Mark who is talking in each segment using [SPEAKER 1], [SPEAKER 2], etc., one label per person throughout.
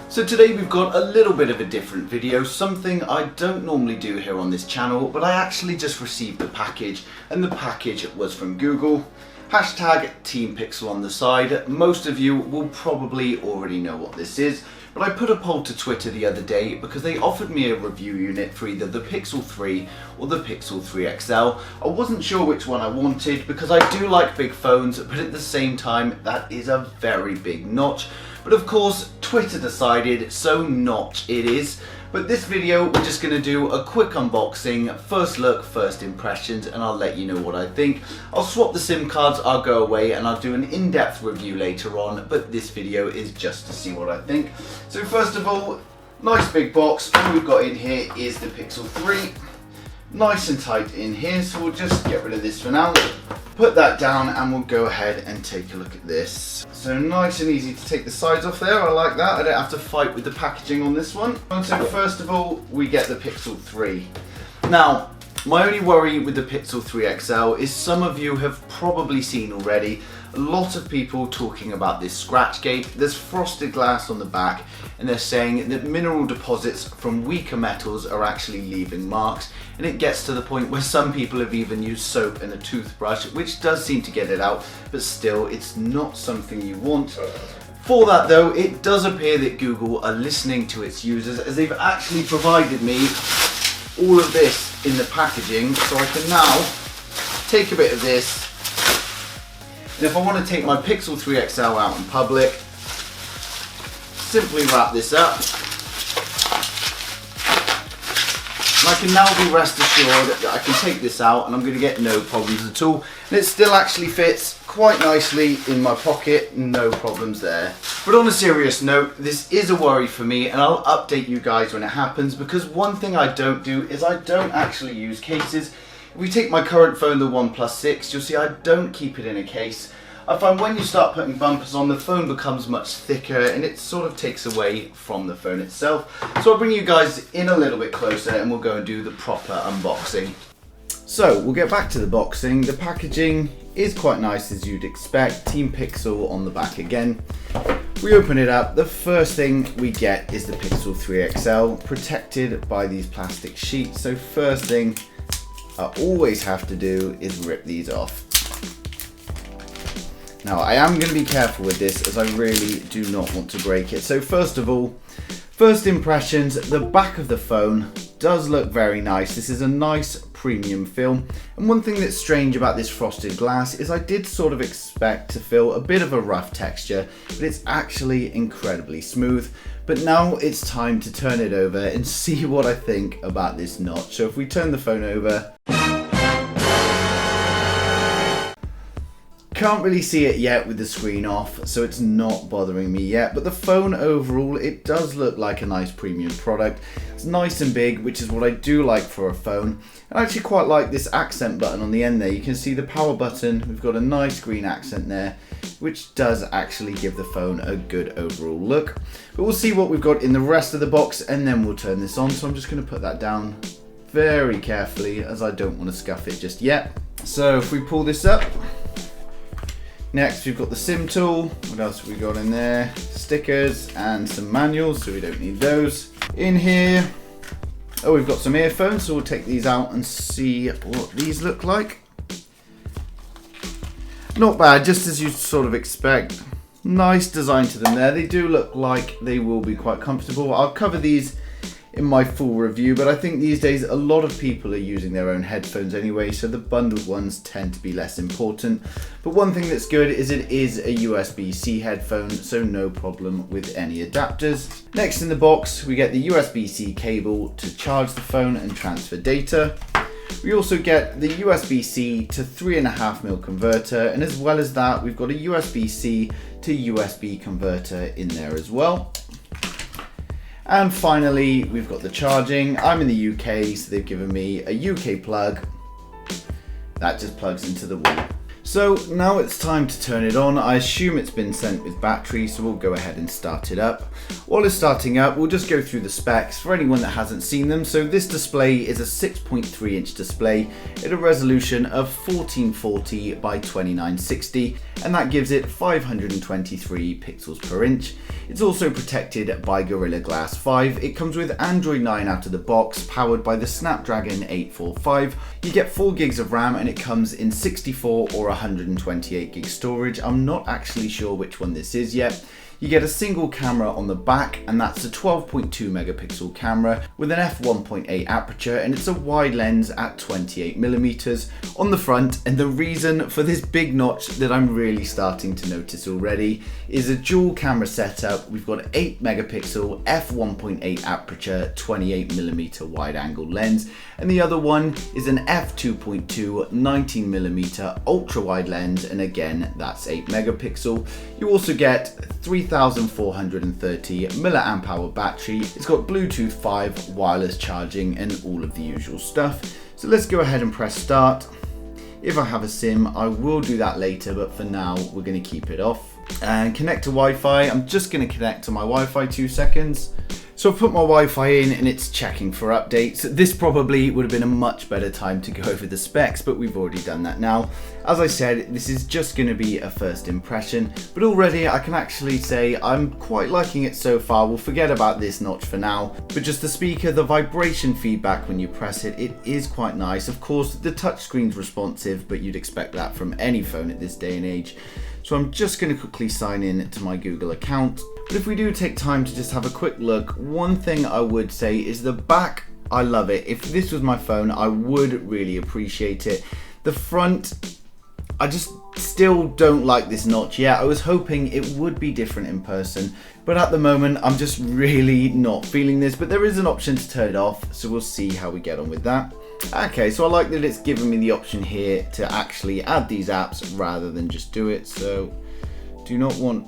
[SPEAKER 1] So today we've got a little bit of a different video, something I don't normally do here on this channel, but I actually just received the package, and the package was from Google. Hashtag Team Pixel on the side. Most of you will probably already know what this is, but I put a poll to Twitter the other day because they offered me a review unit for either the Pixel 3 or the Pixel 3 XL. I wasn't sure which one I wanted because I do like big phones, but at the same time that is a very big notch. But of course Twitter decided, so notch it is. But this video we're just going to do a quick unboxing, first look, first impressions, and I'll let you know what I think. I'll swap the SIM cards, I'll go away, and I'll do an in-depth review later on, but this video is just to see what I think. So first of all, nice big box. All we've got in here is the Pixel 3. Nice and tight in here, so we'll just get rid of this for now. Put that down and we'll go ahead and take a look at this. So nice and easy to take the sides off there, I like that. I don't have to fight with the packaging on this one. So first of all, we get the Pixel 3. Now, my only worry with the Pixel 3 XL is some of you have probably seen already a lot of people talking about this scratch gate. There's frosted glass on the back and they're saying that mineral deposits from weaker metals are actually leaving marks, and it gets to the point where some people have even used soap and a toothbrush, which does seem to get it out, but still it's not something you want. For that though, it does appear that Google are listening to its users, as they've actually provided me all of this in the packaging, so I can now take a bit of this. And if I want to take my Pixel 3 XL out in public, simply wrap this up. And I can now be rest assured that I can take this out and I'm going to get no problems at all. And it still actually fits quite nicely in my pocket, no problems there. But on a serious note, this is a worry for me, and I'll update you guys when it happens, because one thing I don't do is I don't actually use cases. If we take my current phone, the OnePlus 6, you'll see I don't keep it in a case. I find when you start putting bumpers on, the phone becomes much thicker and it sort of takes away from the phone itself. So I'll bring you guys in a little bit closer and we'll go and do the proper unboxing. So we'll get back to the boxing. The packaging is quite nice as you'd expect. Team Pixel on the back again. We open it up. The first thing we get is the Pixel 3 XL, protected by these plastic sheets. So first thing I always have to do is rip these off. Now I am going to be careful with this, as I really do not want to break it. So first of all, first impressions, the back of the phone does look very nice. This is a nice premium film, and one thing that's strange about this frosted glass is I did sort of expect to feel a bit of a rough texture, but it's actually incredibly smooth. But now it's time to turn it over and see what I think about this notch. So if we turn the phone over, can't really see it yet with the screen off, so it's not bothering me yet, but the phone overall, it does look like a nice premium product. It's nice and big, which is what I do like for a phone. I actually quite like this accent button on the end there. You can see the power button, we've got a nice green accent there, which does actually give the phone a good overall look. But we'll see what we've got in the rest of the box and then we'll turn this on. So I'm just going to put that down very carefully, as I don't want to scuff it just yet. So if we pull this up, next we've got the SIM tool. What else have we got in there? Stickers and some manuals, so we don't need those. In here, oh, we've got some earphones, so we'll take these out and see what these look like. Not bad, just as you sort of expect. Nice design to them there. They do look like they will be quite comfortable. I'll cover these in my full review, but I think these days a lot of people are using their own headphones anyway, so the bundled ones tend to be less important. But one thing that's good is it is a USB-C headphone, so no problem with any adapters. Next in the box, we get the USB-C cable to charge the phone and transfer data. We also get the USB-C to 3.5mm converter, and as well as that, we've got a USB-C to USB converter in there as well. And finally, we've got the charging. I'm in the UK, so they've given me a UK plug that just plugs into the wall. So now it's time to turn it on. I assume it's been sent with battery, so we'll go ahead and start it up. While it's starting up, we'll just go through the specs for anyone that hasn't seen them. So this display is a 6.3 inch display at a resolution of 1440 by 2960, and that gives it 523 pixels per inch. It's also protected by Gorilla Glass 5. It comes with Android 9 out of the box, powered by the Snapdragon 845. You get 4 gigs of RAM, and it comes in 64 or 128 gig storage. I'm not actually sure which one this is yet. You get a single camera on the back, and that's a 12.2 megapixel camera with an f1.8 aperture, and it's a wide lens at 28mm on the front. And the reason for this big notch that I'm really starting to notice already is a dual camera setup. We've got an 8 megapixel f1.8 aperture 28mm wide angle lens, and the other one is an f2.2 19mm ultra wide lens, and again that's 8 megapixel. You also get 3430 milliamp hour battery. It's got Bluetooth 5 wireless charging and all of the usual stuff. So let's go ahead and press start. If I have a SIM, I will do that later, but for now we're going to keep it off. And connect to Wi-Fi. I'm just going to connect to my Wi-Fi, 2 seconds. So I've put my Wi-Fi in and it's checking for updates. This probably would have been a much better time to go over the specs, but we've already done that now. As I said, this is just going to be a first impression, but already I can actually say I'm quite liking it so far. We'll forget about this notch for now, but just the speaker, the vibration feedback when you press it, it is quite nice. Of course, the touchscreen's responsive, but you'd expect that from any phone at this day and age. So I'm just going to quickly sign in to my Google account. But if we do take time to just have a quick look, one thing I would say is the back, I love it. If this was my phone, I would really appreciate it. The front, I just still don't like this notch yet. I was hoping it would be different in person, but at the moment I'm just really not feeling this. But there is an option to turn it off, so we'll see how we get on with that. Okay, so I like that it's given me the option here to actually add these apps rather than just do it. So do not want,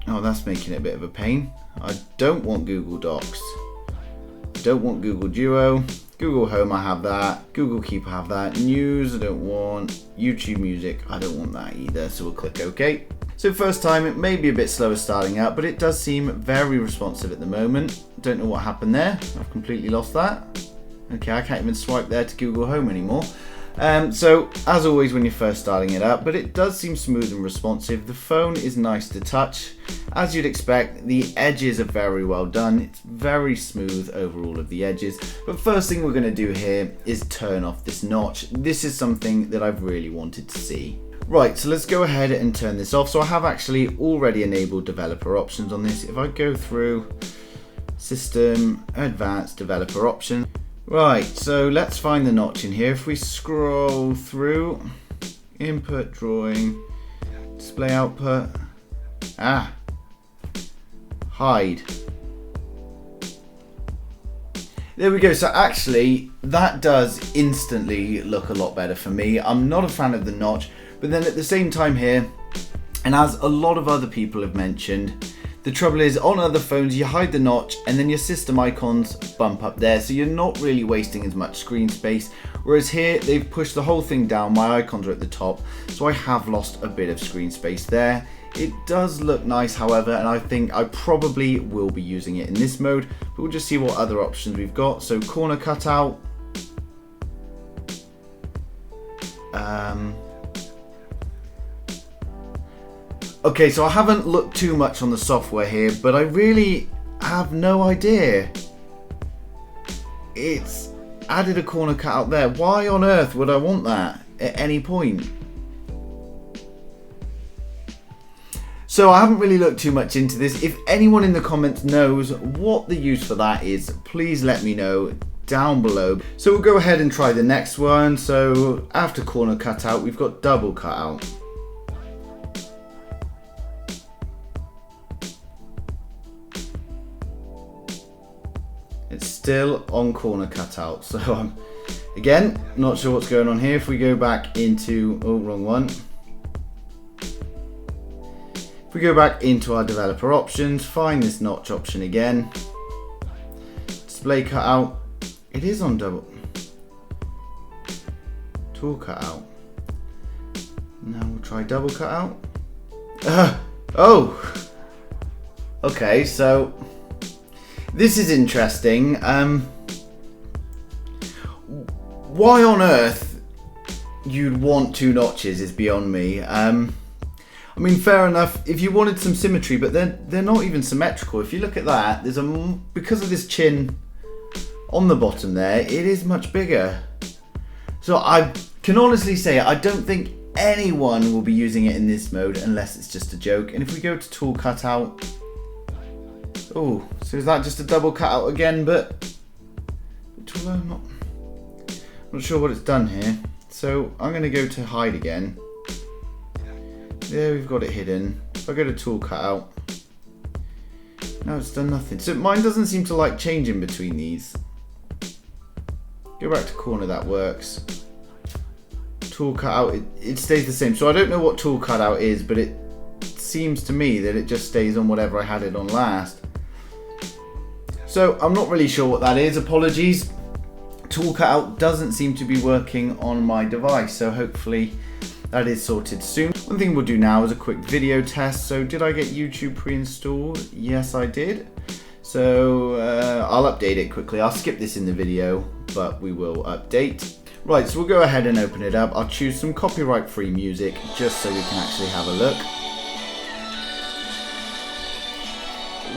[SPEAKER 1] oh, that's making it a bit of a pain. I don't want Google Docs. I don't want Google Duo. Google Home, I have that. Google Keep, I have that. News, I don't want. YouTube Music, I don't want that either. So we'll click OK. So first time, it may be a bit slower starting up, but it does seem very responsive at the moment. Don't know what happened there. I've completely lost that. Okay, I can't even swipe there to Google Home anymore. So as always when you're first starting it up, but it does seem smooth and responsive. The phone is nice to touch. As you'd expect, the edges are very well done. It's very smooth over all of the edges. But first thing we're going to do here is turn off this notch. This is something that I've really wanted to see. Right, so let's go ahead and turn this off. So I have actually already enabled developer options on this. If I go through System, Advanced Developer Option. Right, so let's find the notch in here. If we scroll through, input, drawing, display output, hide. There we go. So actually that does instantly look a lot better for me. I'm not a fan of the notch, but then at the same time here, and as a lot of other people have mentioned, the trouble is on other phones you hide the notch and then your system icons bump up there, so you're not really wasting as much screen space. Whereas here they've pushed the whole thing down, my icons are at the top, so I have lost a bit of screen space there. It does look nice, however, and I think I probably will be using it in this mode, but we'll just see what other options we've got. So corner cutout, okay, so I haven't looked too much on the software here, but I really have no idea. It's added a corner cutout there. Why on earth would I want that at any point? So I haven't really looked too much into this. If anyone in the comments knows what the use for that is, please let me know down below. So we'll go ahead and try the next one. So after corner cutout, we've got double cutout. It's still on corner cutout, so I'm again not sure what's going on here. If we go back into, oh, wrong one. If we go back into our developer options, find this notch option again, display cutout, it is on double, tool cutout. Now we'll Try double cutout. Oh! Okay, so this is interesting. Why on earth you'd want 2 notches is beyond me. I mean, fair enough if you wanted some symmetry, but they're not even symmetrical. If you look at that, there's because of this chin on the bottom there, it is much bigger. So I can honestly say I don't think anyone will be using it in this mode unless it's just a joke. And if we go to tool cutout, oh, so is that just a double cutout again? But I'm not sure what it's done here. So I'm going to go to hide again. There, we've got it hidden. If I go to tool cutout, no, it's done nothing. So mine doesn't seem to like changing between these. Go back to corner, that works. Tool cutout, it stays the same. So I don't know what tool cutout is, but it seems to me that it just stays on whatever I had it on last. So I'm not really sure what that is, apologies. Tool cutout doesn't seem to be working on my device, so hopefully that is sorted soon. One thing we'll do now is a quick video test. So did I get YouTube pre-installed? Yes, I did. So I'll update it quickly. I'll skip this in the video, but we will update. Right, so we'll go ahead and open it up. I'll choose some copyright-free music just so we can actually have a look.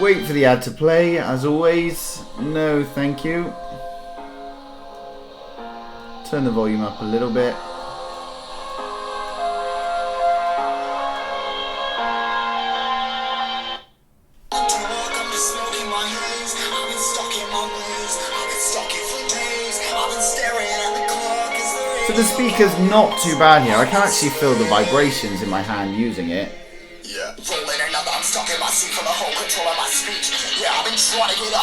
[SPEAKER 1] Wait for the ad to play, as always. No, thank you. Turn the volume up a little bit. So the speaker's not too bad here. I can actually feel the vibrations in my hand using it.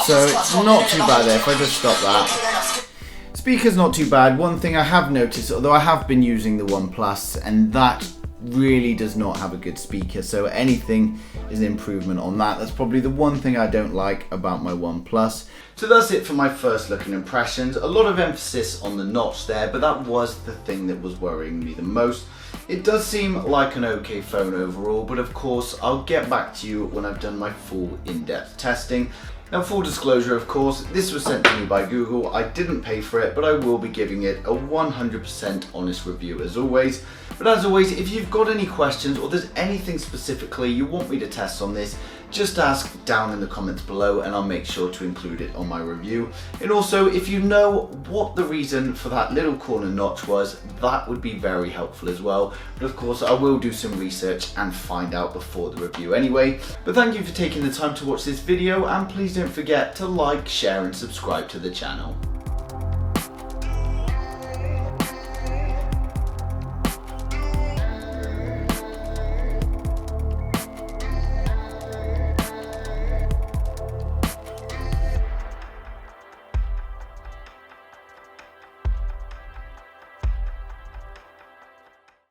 [SPEAKER 1] So it's not too bad there. If I just stop that. Speaker's not too bad. One thing I have noticed, although I have been using the OnePlus, and that really does not have a good speaker, so anything is an improvement on that. That's probably the one thing I don't like about my OnePlus. So that's it for my first look and impressions. A lot of emphasis on the notch there, but that was the thing that was worrying me the most. It does seem like an okay phone overall, but of course I'll get back to you when I've done my full in-depth testing. Now, full disclosure, of course, this was sent to me by Google. I didn't pay for it, but I will be giving it a 100% honest review as always. But as always, if you've got any questions or there's anything specifically you want me to test on this, just ask down in the comments below and I'll make sure to include it on my review. And also, if you know what the reason for that little corner notch was, that would be very helpful as well. But of course, I will do some research and find out before the review anyway. But thank you for taking the time to watch this video, and please don't forget to like, share and subscribe to the channel.